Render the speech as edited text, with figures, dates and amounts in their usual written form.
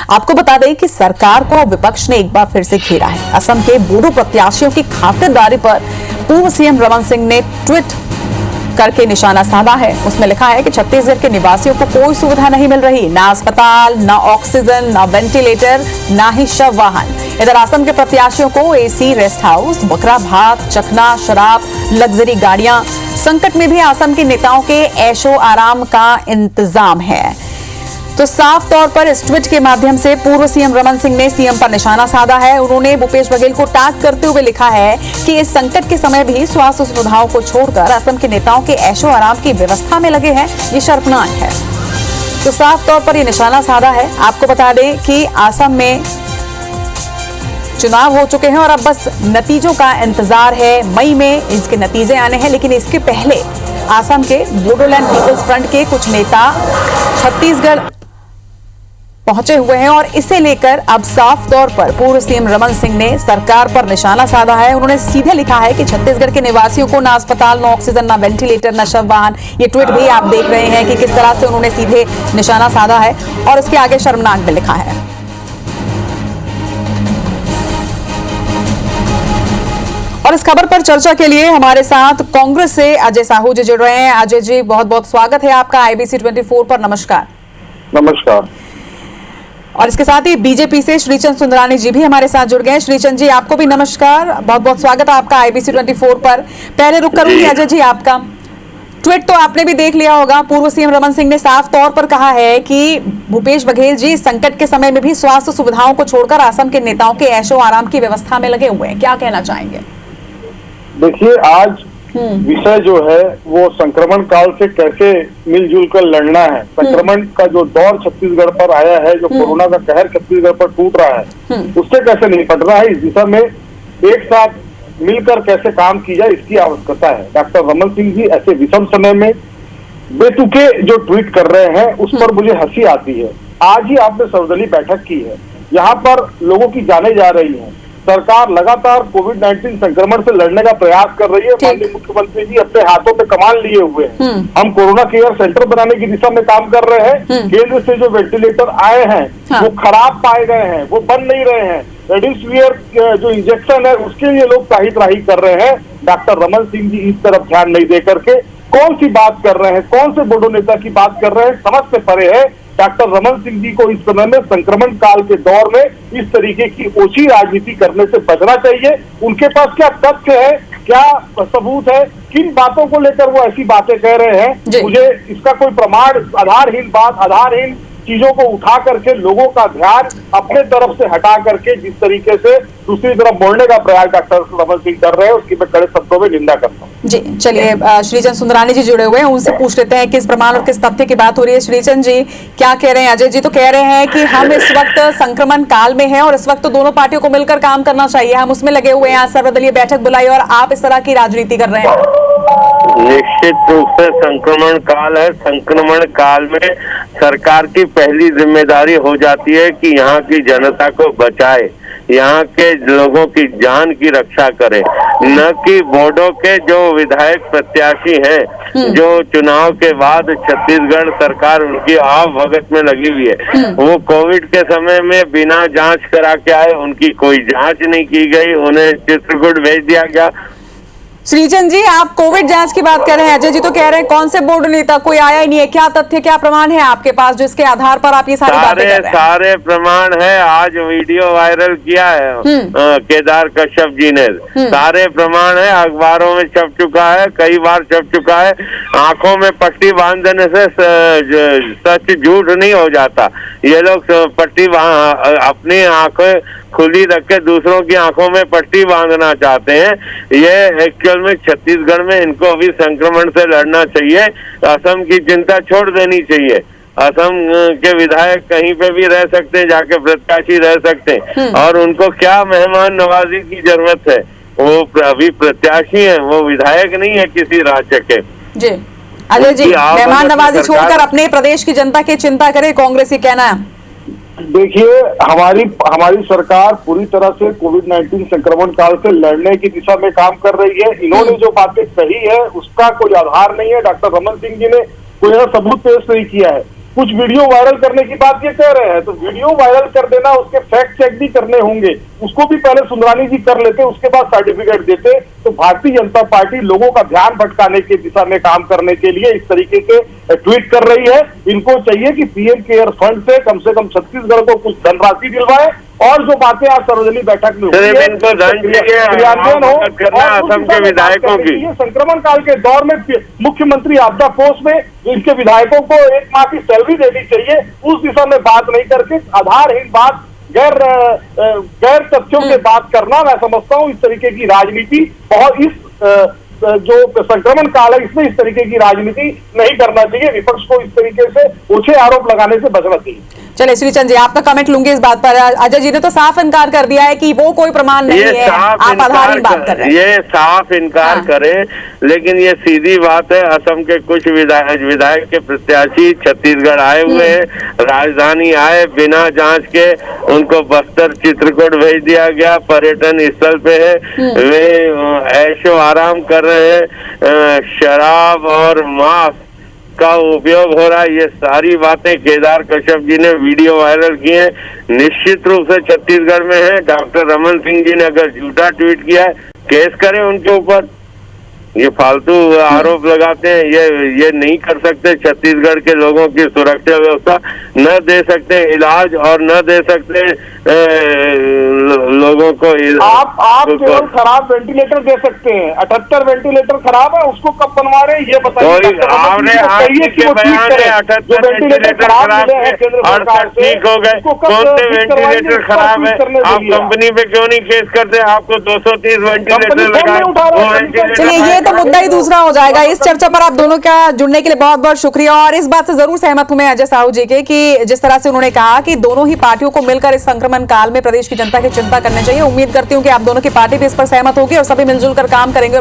आपको बता दें कि सरकार को विपक्ष ने एक बार फिर से घेरा है। असम के बोडो प्रत्याशियों की खातिरदारी पर पूर्व सीएम रमन सिंह ने ट्वीट करके निशाना साधा है। उसमें लिखा है कि छत्तीसगढ़ के निवासियों को कोई सुविधा नहीं मिल रही, ना अस्पताल, ना ऑक्सीजन, ना वेंटिलेटर, ना ही शव वाहन। इधर असम के प्रत्याशियों को एसी रेस्ट हाउस, बकरा भात, चखना, शराब, लग्जरी गाड़ियां, संकट में भी असम के नेताओं के ऐशो आराम का इंतजाम है। तो साफ तौर पर इस ट्वीट के माध्यम से पूर्व सीएम रमन सिंह ने सीएम पर निशाना साधा है। उन्होंने भूपेश बघेल को टैग करते हुए लिखा है कि इस संकट के समय भी स्वास्थ्य सुविधाओं को छोड़कर असम के नेताओं के ऐशो आराम की व्यवस्था में लगे हैं, ये शर्मनाक है। तो साफ तौर पर ये निशाना साधा है। आपको बता दें कि असम में चुनाव हो चुके हैं और अब बस नतीजों का इंतजार है। मई में इसके नतीजे आने हैं, लेकिन इसके पहले असम के बोडोलैंड पीपल्स फ्रंट के कुछ नेता छत्तीसगढ़ पहुंचे हुए हैं और इसे लेकर अब साफ तौर पर पूर्व सीएम रमन सिंह ने सरकार पर निशाना साधा है। उन्होंने सीधे लिखा है कि छत्तीसगढ़ के निवासियों को ना अस्पताल, ना ऑक्सीजन, ना वेंटिलेटर, ना शव वाहन। ये ट्वीट भी आप देख रहे हैं कि किस तरह से उन्होंने सीधे निशाना साधा है और इसके आगे शर्मनाक भी लिखा है। और इस खबर पर चर्चा के लिए हमारे साथ कांग्रेस से अजय साहू जी जुड़ रहे हैं। अजय जी, बहुत बहुत स्वागत है आपका IBC 24 पर। नमस्कार। नमस्कार। और इसके साथ ही बीजेपी से श्रीचंद सुंदरानी जी भी हमारे साथ जुड़ गए हैं। श्रीचंद जी, आपको भी नमस्कार, बहुत बहुत स्वागत है आपका IBC 24 पर। पहले रुक करूंगी अजय जी आपका। ट्वीट तो आपने भी देख लिया होगा। पूर्व सीएम रमन सिंह ने साफ तौर पर कहा है कि भूपेश बघेल जी संकट के समय में भी स्वास्थ्य सुविधाओं को छोड़कर असम के नेताओं के ऐशो आराम की व्यवस्था में लगे हुए हैं। क्या कहना चाहेंगे? देखिए, आज विषय जो है वो संक्रमण काल से कैसे मिलजुल कर लड़ना है। संक्रमण का जो दौर छत्तीसगढ़ पर आया है, जो कोरोना का कहर छत्तीसगढ़ पर टूट रहा है, उससे कैसे निपटना है, इस दिशा में एक साथ मिलकर कैसे काम की जाए, इसकी आवश्यकता है। डॉक्टर रमन सिंह जी ऐसे विषम समय में बेतुके जो ट्वीट कर रहे हैं उस पर मुझे हंसी आती है। आज ही आपने सर्वदलीय बैठक की है, यहाँ पर लोगों की जाने जा रही है। सरकार लगातार कोविड-19 संक्रमण से लड़ने का प्रयास कर रही है। माननीय मुख्यमंत्री जी अपने हाथों पे कमान लिए हुए हैं। हम कोरोना केयर सेंटर बनाने की दिशा में काम कर रहे हैं। केंद्र से जो वेंटिलेटर आए हैं वो खराब पाए गए हैं, वो बन नहीं रहे हैं। रेमडेसिविर जो इंजेक्शन है उसके लिए लोग त्राही कर रहे हैं। डॉक्टर रमन सिंह जी इस तरफ ध्यान नहीं दे करके कौन सी बात कर रहे हैं, कौन से बोडो नेता की बात कर रहे हैं, समझ से परे है। डॉक्टर रमन सिंह जी को इस समय में संक्रमण काल के दौर में इस तरीके की ओछी राजनीति करने से बचना चाहिए। उनके पास क्या तथ्य है, क्या सबूत है, किन बातों को लेकर वो ऐसी बातें कह रहे हैं, मुझे इसका कोई प्रमाण, आधारहीन चीजों को उठा करके लोगों का ध्यान अपने तरफ से हटा करके जिस तरीके से दूसरी तरफ मोड़ने का प्रयास डॉक्टर रमन सिंह कर रहे हैं उसकी मैं कड़े शब्दों में निंदा करता हूँ। जी, चलिए श्रीचंद सुंदरानी जी जुड़े हुए हैं, उनसे पूछ लेते हैं किस प्रमाण और किस तथ्य की बात हो रही है। श्रीचंद जी क्या कह रहे हैं? अजय जी तो कह रहे हैं कि हम इस वक्त संक्रमण काल में हैं और इस वक्त तो दोनों पार्टियों को मिलकर काम करना चाहिए, हम उसमें लगे हुए हैं। आज सर्वदलीय बैठक बुलाई और आप इस तरह की राजनीति कर रहे हैं। निश्चित रूप से संक्रमण काल है। संक्रमण काल में सरकार की पहली जिम्मेदारी हो जाती है कि यहाँ की जनता को बचाए, यहाँ के लोगों की जान की रक्षा करे, न कि बोडो के जो विधायक प्रत्याशी हैं जो चुनाव के बाद छत्तीसगढ़ सरकार उनकी आव भगत में लगी हुई है। वो कोविड के समय में बिना जांच करा के आए, उनकी कोई जांच नहीं की गई, उन्हें चित्रकूट भेज दिया गया। श्रीचंद जी, आप कोविड जांच की बात कर रहे हैं, अजय जी तो कह रहे हैं कौन से बोर्ड नेता, कोई आया ही नहीं है। क्या तथ्य, क्या प्रमाण है आपके पास जिसके आधार पर आप ये सारी बातें कर रहे हैं? सारे प्रमाण है। आज वीडियो वायरल किया है केदार कश्यप जी ने, सारे प्रमाण है, अखबारों में छप चुका है, कई बार छप चुका है। आंखों में पट्टी बांध देने से सच झूठ नहीं हो जाता। ये लोग पट्टी अपनी आंखें खुली रख के दूसरों की आंखों में पट्टी बांधना चाहते हैं। ये एक्चुअल में छत्तीसगढ़ में इनको अभी संक्रमण से लड़ना चाहिए। असम की चिंता छोड़ देनी चाहिए। असम के विधायक कहीं पे भी रह सकते हैं, जाके प्रत्याशी रह सकते हैं और उनको क्या मेहमान नवाजी की जरूरत है। वो अभी प्रत्याशी हैं, वो विधायक नहीं है किसी राज्य के। जी अजय जी, मेहमान नवाजी छोड़कर अपने प्रदेश की जनता की चिंता करे, कांग्रेस ये कहना है। देखिए, हमारी सरकार पूरी तरह से कोविड-19 संक्रमण काल से लड़ने की दिशा में काम कर रही है। इन्होंने जो बातें कही है उसका कोई आधार नहीं है। डॉक्टर रमन सिंह जी ने कोई सबूत पेश नहीं किया है। कुछ वीडियो वायरल करने की बात ये कह रहे हैं, तो वीडियो वायरल कर देना, उसके फैक्ट चेक भी करने होंगे, उसको भी पहले सुंदरानी जी कर लेते, उसके बाद सर्टिफिकेट देते। तो भारतीय जनता पार्टी लोगों का ध्यान भटकाने की दिशा में काम करने के लिए इस तरीके के ट्वीट कर रही है। इनको चाहिए कि पीएम केयर फंड से कम छत्तीसगढ़ को कुछ धनराशि दिलवाए, और जो बातें आज सर्वदलीय बैठक में हुई है क्रियान्वयन हो। असम के विधायकों की संक्रमण काल के दौर में मुख्यमंत्री आपदा कोष में इनके विधायकों को 1 माह की सैलरी देनी चाहिए, उस दिशा में बात नहीं करके आधारहीन बात, गैर तथ्यों के बात करना, मैं समझता हूँ इस तरीके की राजनीति बहुत इस जो संक्रमण काल है इसमें इस तरीके की राजनीति नहीं करना चाहिए। विपक्ष को इस तरीके से ओछे आरोप लगाने से बचना चाहिए। चलिए श्रीचंद जी, आपका कमेंट लूंगी इस बात पर। अजय जी ने तो साफ इनकार कर दिया है कि वो कोई प्रमाण नहीं है, आप आधारहीन बात कर रहे हैं। ये साफ इनकार करें, लेकिन ये सीधी बात है, असम के कुछ विधायक के प्रत्याशी छत्तीसगढ़ आए हुए हैं, राजधानी आए, बिना जांच के उनको बस्तर चित्रकूट भेज दिया गया, पर्यटन स्थल पे है, वे ऐशो आराम कर रहे हैं, शराब और मांस का उपयोग हो रहा है। ये सारी बातें केदार कश्यप जी ने वीडियो वायरल की है, निश्चित रूप से छत्तीसगढ़ में है। डॉक्टर रमन सिंह जी ने अगर झूठा ट्वीट किया है, केस करें उनके ऊपर। ये फालतू आरोप लगाते हैं, ये नहीं कर सकते। छत्तीसगढ़ के लोगों की सुरक्षा व्यवस्था न दे सकते इलाज, और न दे सकते लोगों को आप केवल खराब वेंटिलेटर दे सकते हैं। 78 वेंटिलेटर खराब है, उसको कब बनवा रहे हैं ये बताइए। आपने वेंटिलेटर खराब है, 68 ठीक हो गए, कौन से वेंटिलेटर खराब है? आप कंपनी पे क्यों नहीं केस करते? आपको 230 वेंटिलेटर लगा। चलिए, ये तो मुद्दा ही दूसरा हो जाएगा। इस चर्चा पर आप दोनों का जुड़ने के लिए बहुत बहुत शुक्रिया, और इस बात से जरूर सहमत हूं मैं अजय साहू जी के कि जिस तरह से उन्होंने कहा कि दोनों ही पार्टियों को मिलकर इस संक्रमण काल में प्रदेश की जनता की चिंता करनी चाहिए। उम्मीद करती हूं कि आप दोनों की पार्टी भी इस पर सहमत होगी और सभी मिलजुल कर काम करेंगे।